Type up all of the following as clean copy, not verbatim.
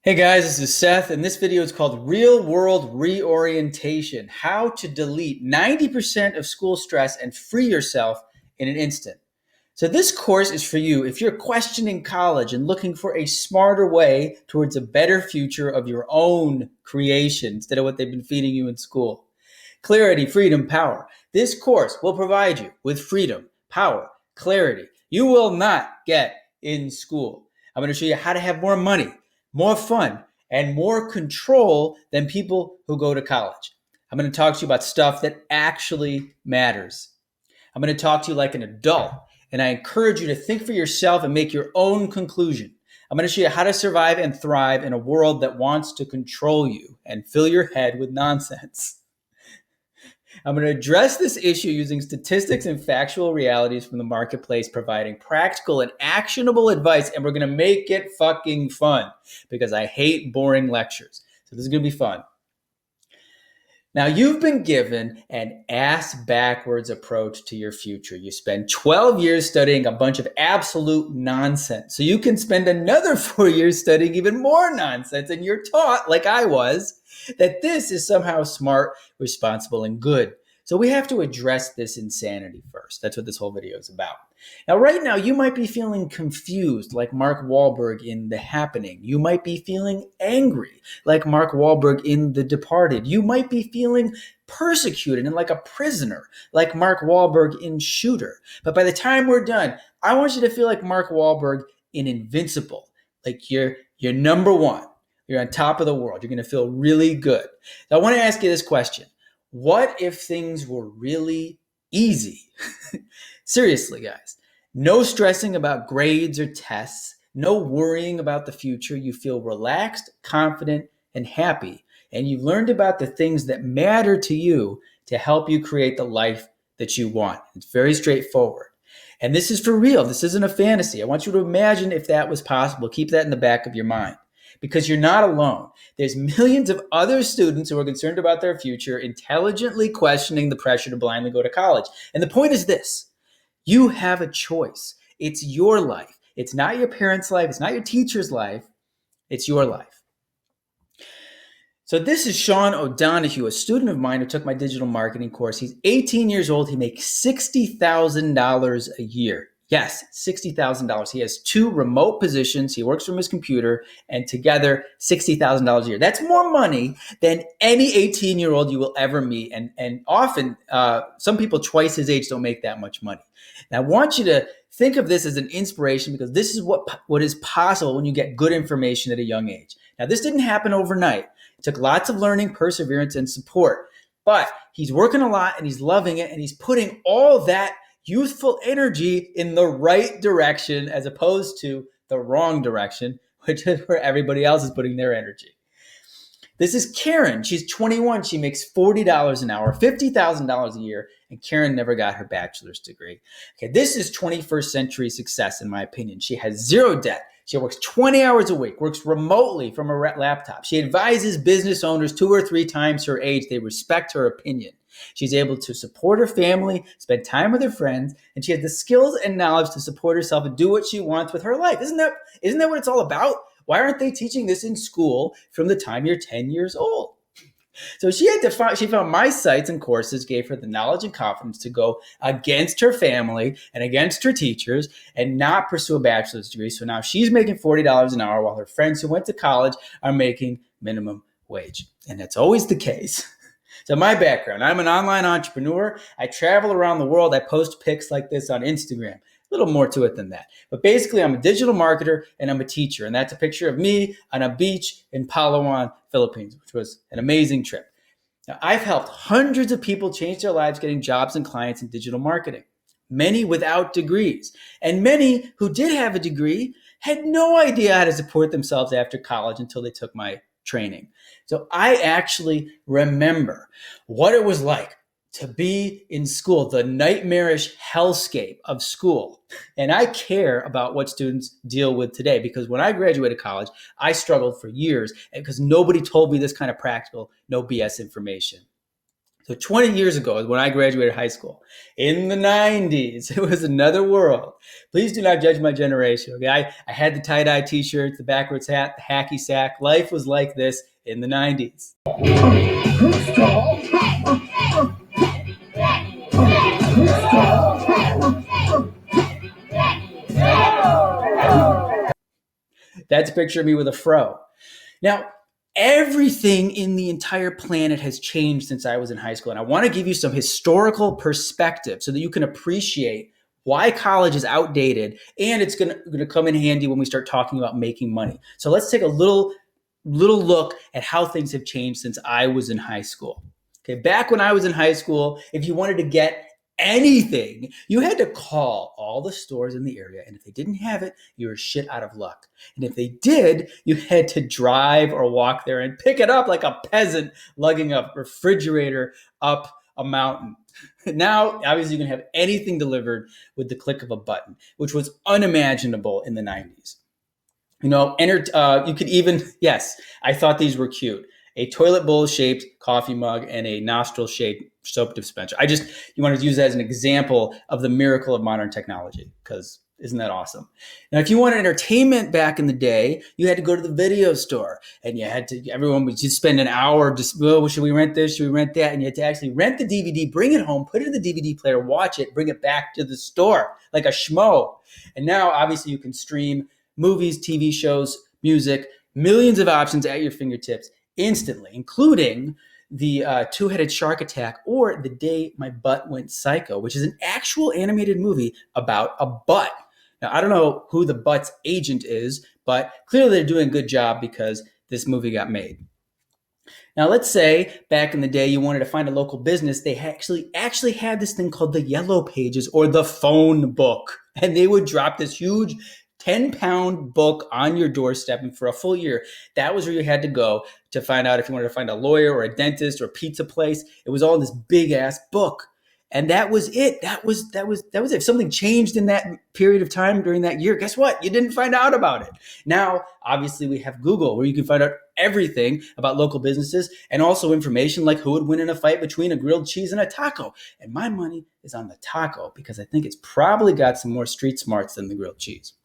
Hey guys, this is Seth, and this video is called Real World Reorientation: How to Delete 90% of School Stress and Free Yourself in an Instant. So, this course is for you if you're questioning college and looking for a smarter way towards a better future of your own creation instead of what they've been feeding you in school. Clarity, freedom, power. This course will provide you with freedom, power, clarity you will not get in school. I'm going to show you how to have more money, more fun, and more control than people who go to college. I'm going to talk to you about stuff that actually matters. I'm going to talk to you like an adult, and I encourage you to think for yourself and make your own conclusion. I'm going to show you how to survive and thrive in a world that wants to control you and fill your head with nonsense. I'm going to address this issue using statistics and factual realities from the marketplace, providing practical and actionable advice, and we're going to make it fucking fun because I hate boring lectures. So this is going to be fun. Now, you've been given an ass-backwards approach to your future. You spend 12 years studying a bunch of absolute nonsense. So you can spend another 4 years studying even more nonsense, and you're taught, like I was, that this is somehow smart, responsible, and good. So we have to address this insanity first. That's what this whole video is about. Now, right now, you might be feeling confused like Mark Wahlberg in The Happening. You might be feeling angry like Mark Wahlberg in The Departed. You might be feeling persecuted and like a prisoner like Mark Wahlberg in Shooter. But by the time we're done, I want you to feel like Mark Wahlberg in Invincible, like you're number one. You're on top of the world. You're going to feel really good. So I want to ask you this question. What if things were really easy? Seriously, guys. No stressing about grades or tests. No worrying about the future. You feel relaxed, confident, and happy. And you've learned about the things that matter to you to help you create the life that you want. It's very straightforward. And this is for real. This isn't a fantasy. I want you to imagine if that was possible. Keep that in the back of your mind, because you're not alone. There's millions of other students who are concerned about their future, intelligently questioning the pressure to blindly go to college. And the point is this: you have a choice. It's your life. It's not your parents' life. It's not your teacher's life. It's your life. So this is Sean O'Donohue, a student of mine who took my digital marketing course. He's 18 years old. He makes $60,000 a year. Yes, $60,000. He has 2 remote positions. He works from his computer, and together, $60,000 a year. That's more money than any 18-year-old you will ever meet. And often, some people twice his age don't make that much money. And I want you to think of this as an inspiration, because this is what is possible when you get good information at a young age. Now, this didn't happen overnight. It took lots of learning, perseverance, and support. But he's working a lot, and he's loving it, and he's putting all that youthful energy in the right direction as opposed to the wrong direction, which is where everybody else is putting their energy. This is Karen. She's 21. She makes $40 an hour, $50,000 a year, and Karen never got her bachelor's degree. Okay, this is 21st century success, in my opinion. She has 0 debt. She works 20 hours a week, works remotely from a laptop. She advises business owners 2 or 3 times her age. They respect her opinion. She's able to support her family, spend time with her friends, and she has the skills and knowledge to support herself and do what she wants with her life. Isn't that what it's all about? Why aren't they teaching this in school from the time you're 10 years old? So she found my sites and courses, gave her the knowledge and confidence to go against her family and against her teachers and not pursue a bachelor's degree. So now she's making $40 an hour while her friends who went to college are making minimum wage. And that's always the case. So my background: I'm an online entrepreneur. I travel around the world. I post pics like this on Instagram. A little more to it than that. But basically, I'm a digital marketer and I'm a teacher. And that's a picture of me on a beach in Palawan, Philippines, which was an amazing trip. Now, I've helped hundreds of people change their lives getting jobs and clients in digital marketing, many without degrees. And many who did have a degree had no idea how to support themselves after college until they took my training. So I actually remember what it was like to be in school, the nightmarish hellscape of school. And I care about what students deal with today, because when I graduated college, I struggled for years because nobody told me this kind of practical, no BS information. So 20 years ago is when I graduated high school. In the 90s, it was another world. Please do not judge my generation. Okay, I had the tie-dye t-shirts, the backwards hat, the hacky sack. Life was like this in the 90s. That's a picture of me with a fro. Now, everything in the entire planet has changed since I was in high school. And I want to give you some historical perspective so that you can appreciate why college is outdated, and it's going to come in handy when we start talking about making money. So let's take a little look at how things have changed since I was in high school. Okay, back when I was in high school, if you wanted to get anything, you had to call all the stores in the area, and if they didn't have it, you were shit out of luck. And if they did, you had to drive or walk there and pick it up like a peasant lugging a refrigerator up a mountain. Now, obviously, you can have anything delivered with the click of a button, which was unimaginable in the 90s. You know, you could even, yes, I thought these were cute. A toilet bowl shaped coffee mug and a nostril shaped soap dispenser. You want to use that as an example of the miracle of modern technology, because isn't that awesome? Now, if you wanted entertainment back in the day, you had to go to the video store, and everyone would just spend an hour just, oh, should we rent this? Should we rent that? And you had to actually rent the DVD, bring it home, put it in the DVD player, watch it, bring it back to the store like a schmo. And now, obviously, you can stream movies, TV shows, music, millions of options at your fingertips instantly, including the Two-Headed Shark Attack, or The Day My Butt Went Psycho, which is an actual animated movie about a butt. Now, I don't know who the butt's agent is, but clearly they're doing a good job because this movie got made. Now, let's say back in the day you wanted to find a local business. They actually had this thing called the Yellow Pages, or the phone book, and they would drop this huge 10-pound book on your doorstep, and for a full year, that was where you had to go to find out if you wanted to find a lawyer or a dentist or a pizza place. It was all in this big ass book, and that was it. That was it. If something changed in that period of time during that year, guess what? You didn't find out about it. Now, obviously, we have Google, where you can find out everything about local businesses, and also information like who would win in a fight between a grilled cheese and a taco. And my money is on the taco, because I think it's probably got some more street smarts than the grilled cheese.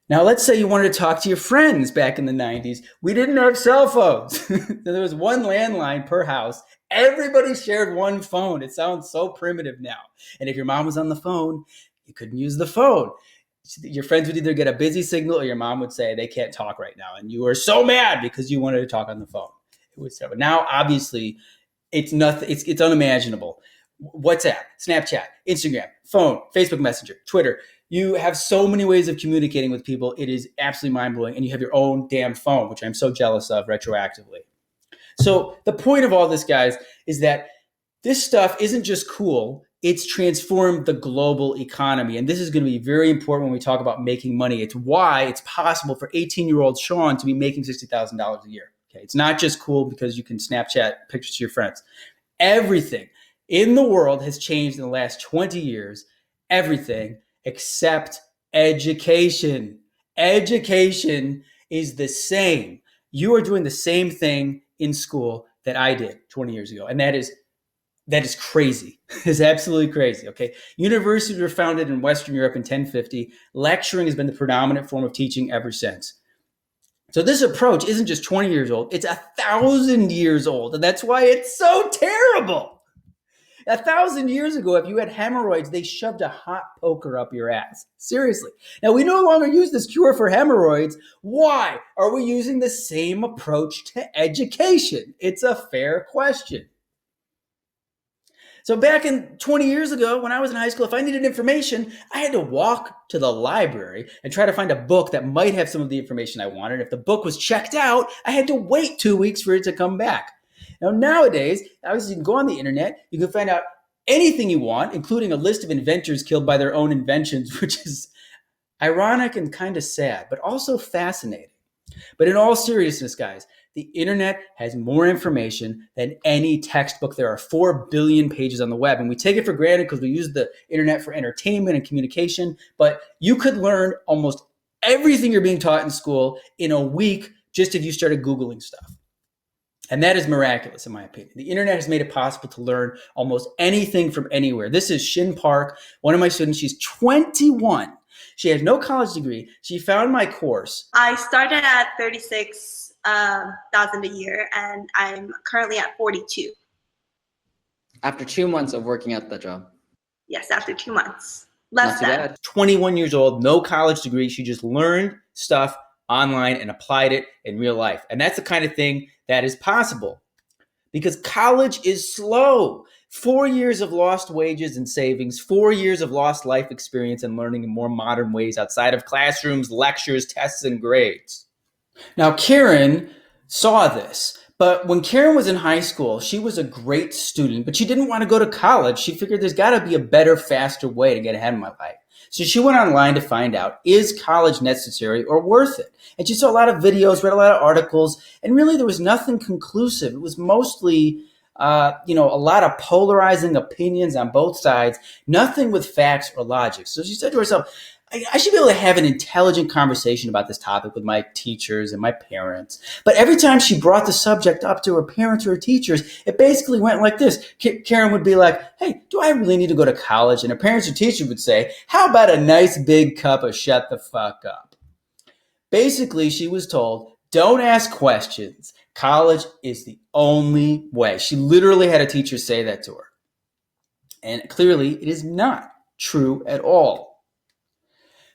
Now, let's say you wanted to talk to your friends back in the 90s. We didn't have cell phones. There was one landline per house. Everybody shared one phone. It sounds so primitive now. And if your mom was on the phone, you couldn't use the phone. Your friends would either get a busy signal, or your mom would say they can't talk right now. And you were so mad because you wanted to talk on the phone. It was terrible. Now, obviously, it's nothing. It's unimaginable. WhatsApp, Snapchat, Instagram, phone, Facebook Messenger, Twitter. You have so many ways of communicating with people. It is absolutely mind-blowing. And you have your own damn phone, which I'm so jealous of retroactively. So the point of all this, guys, is that this stuff isn't just cool. It's transformed the global economy. And this is going to be very important when we talk about making money. It's why it's possible for 18-year-old Sean to be making $60,000 a year. Okay, it's not just cool because you can Snapchat pictures to your friends. Everything in the world has changed in the last 20 years. Everything except education. Education is the same. You are doing the same thing in school that I did 20 years ago. And that is crazy. It's absolutely crazy. Okay. Universities were founded in Western Europe in 1050. Lecturing has been the predominant form of teaching ever since. So this approach isn't just 20 years old. It's 1,000 years old. And that's why it's so terrible. 1,000 years ago, if you had hemorrhoids, they shoved a hot poker up your ass. Seriously. Now, we no longer use this cure for hemorrhoids. Why are we using the same approach to education? It's a fair question. So back in 20 years ago, when I was in high school, if I needed information, I had to walk to the library and try to find a book that might have some of the information I wanted. If the book was checked out, I had to wait 2 weeks for it to come back. Now, nowadays, obviously, you can go on the internet, you can find out anything you want, including a list of inventors killed by their own inventions, which is ironic and kind of sad, but also fascinating. But in all seriousness, guys, the internet has more information than any textbook. There are 4 billion pages on the web, and we take it for granted because we use the internet for entertainment and communication, but you could learn almost everything you're being taught in school in a week just if you started Googling stuff. And that is miraculous, in my opinion. The internet has made it possible to learn almost anything from anywhere. This is Shin Park, one of my students. She's 21. She has no college degree. She found my course. I started at 36,000 a year, and I'm currently at 42. After 2 months of working at the job. Yes, after 2 months. Less Not too than. bad. 21 years old, no college degree. She just learned stuff online and applied it in real life. And that's the kind of thing that is possible because college is slow. 4 years of lost wages and savings, 4 years of lost life experience and learning in more modern ways outside of classrooms, lectures, tests, and grades. Now, Karen saw this, but when Karen was in high school, she was a great student, but she didn't want to go to college. She figured there's got to be a better, faster way to get ahead in my life. So she went online to find out, is college necessary or worth it? And she saw a lot of videos, read a lot of articles, and really there was nothing conclusive. It was mostly, a lot of polarizing opinions on both sides, nothing with facts or logic. So she said to herself, I should be able to have an intelligent conversation about this topic with my teachers and my parents. But every time she brought the subject up to her parents or her teachers, it basically went like this. Karen would be like, hey, do I really need to go to college? And her parents or teacher would say, how about a nice big cup of shut the fuck up? Basically, she was told, don't ask questions. College is the only way. She literally had a teacher say that to her. And clearly, it is not true at all.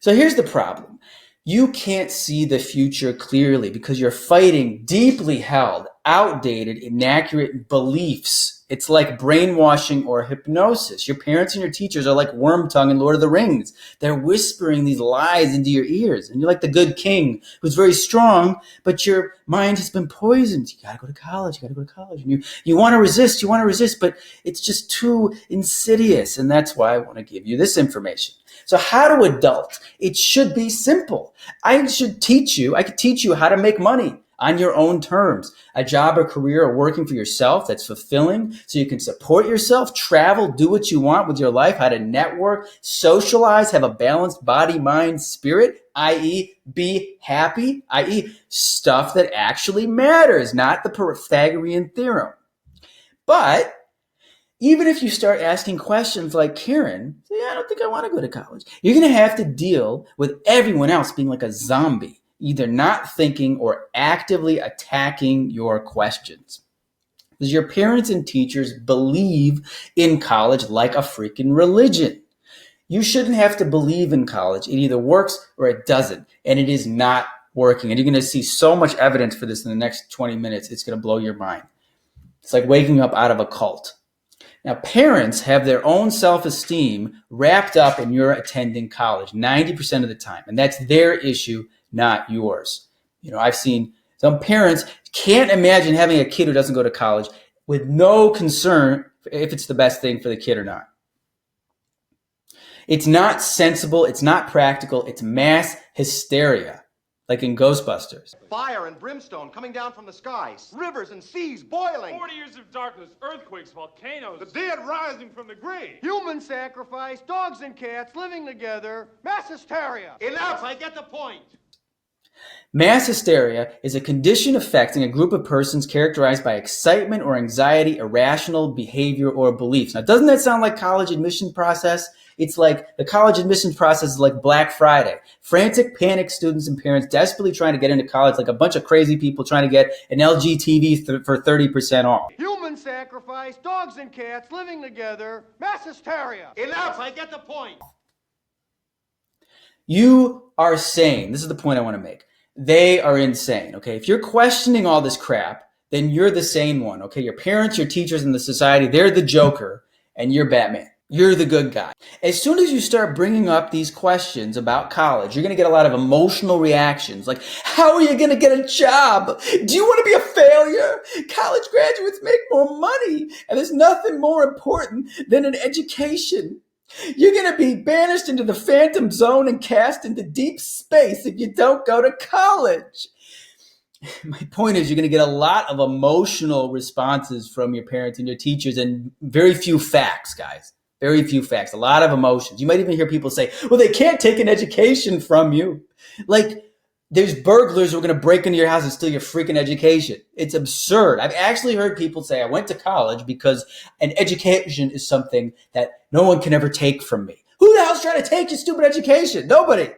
So here's the problem. You can't see the future clearly because you're fighting deeply held, outdated, inaccurate beliefs. It's like brainwashing or hypnosis. Your parents and your teachers are like Wormtongue in Lord of the Rings. They're whispering these lies into your ears. And you're like the good king who's very strong, but your mind has been poisoned. You gotta go to college, And you wanna resist, but it's just too insidious. And that's why I wanna give you this information. So how to adult? It should be simple. I could teach you how to make money on your own terms, a job or career or working for yourself that's fulfilling so you can support yourself, travel, do what you want with your life, how to network, socialize, have a balanced body, mind, spirit, i.e. be happy, i.e. stuff that actually matters, not the Pythagorean theorem. But even if you start asking questions like Karen, say, I don't think I want to go to college, you're going to have to deal with everyone else being like a zombie, either not thinking or actively attacking your questions. Because your parents and teachers believe in college like a freaking religion. You shouldn't have to believe in college. It either works or it doesn't, and it is not working. And you're going to see so much evidence for this in the next 20 minutes. It's going to blow your mind. It's like waking up out of a cult. Now, parents have their own self-esteem wrapped up in your attending college 90% of the time, and that's their issue, not yours. I've seen some parents can't imagine having a kid who doesn't go to college with no concern if it's the best thing for the kid or not. It's not sensible, it's not practical, it's mass hysteria. Like in Ghostbusters. Fire and brimstone coming down from the skies. Rivers and seas boiling. 40 years of darkness, earthquakes, volcanoes. The dead rising from the grave. Human sacrifice, dogs and cats living together, mass hysteria. Enough, I get the point. Mass hysteria is a condition affecting a group of persons characterized by excitement or anxiety, irrational behavior, or beliefs. Now, doesn't that sound like college admission process? It's like the college admissions process is like Black Friday. Frantic, panicked students and parents desperately trying to get into college like a bunch of crazy people trying to get an LG TV for 30% off. Human sacrifice, dogs and cats living together, mass hysteria. Enough, I get the point. You are sane. This is the point I want to make. They are insane, okay? If you're questioning all this crap, then you're the sane one, okay? Your parents, your teachers, and the society, they're the Joker, and you're Batman. You're the good guy. As soon as you start bringing up these questions about college, you're going to get a lot of emotional reactions. Like, how are you going to get a job? Do you want to be a failure? College graduates make more money, and there's nothing more important than an education. You're going to be banished into the phantom zone and cast into deep space if you don't go to college. My point is you're going to get a lot of emotional responses from your parents and your teachers and very few facts, guys. Very few facts, a lot of emotions. You might even hear people say, well, they can't take an education from you. Like, there's burglars who are going to break into your house and steal your freaking education. It's absurd. I've actually heard people say, I went to college because an education is something that no one can ever take from me. Who the hell's trying to take your stupid education? Nobody.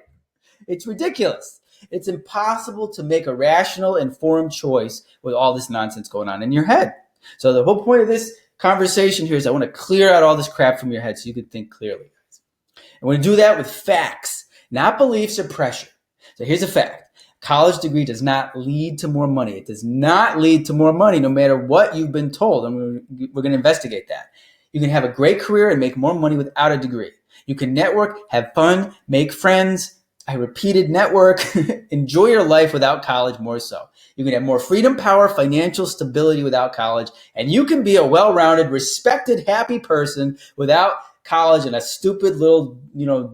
It's ridiculous. It's impossible to make a rational, informed choice with all this nonsense going on in your head. So the whole point of this conversation here is I want to clear out all this crap from your head so you can think clearly. I want to do that with facts, not beliefs or pressure. So here's a fact. College degree does not lead to more money. It does not lead to more money no matter what you've been told. And we're going to investigate that. You can have a great career and make more money without a degree. You can network, have fun, make friends. I repeated network, enjoy your life without college more so. You can have more freedom, power, financial stability without college. And you can be a well-rounded, respected, happy person without college and a stupid little,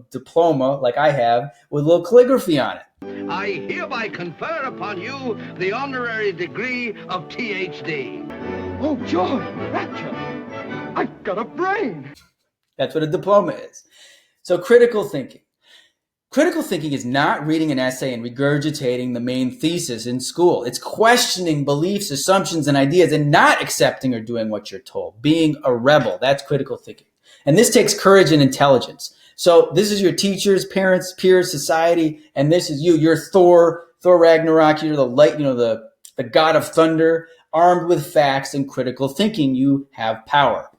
diploma like I have with a little calligraphy on it. I hereby confer upon you the honorary degree of THD. Oh, joy, rapture. I've got a brain. That's what a diploma is. So critical thinking. Critical thinking is not reading an essay and regurgitating the main thesis in school. It's questioning beliefs, assumptions, and ideas and not accepting or doing what you're told. Being a rebel. That's critical thinking. And this takes courage and intelligence. So this is your teachers, parents, peers, society, and this is you. You're Thor Ragnarok. You're the light, the god of thunder. Armed with facts and critical thinking, you have power.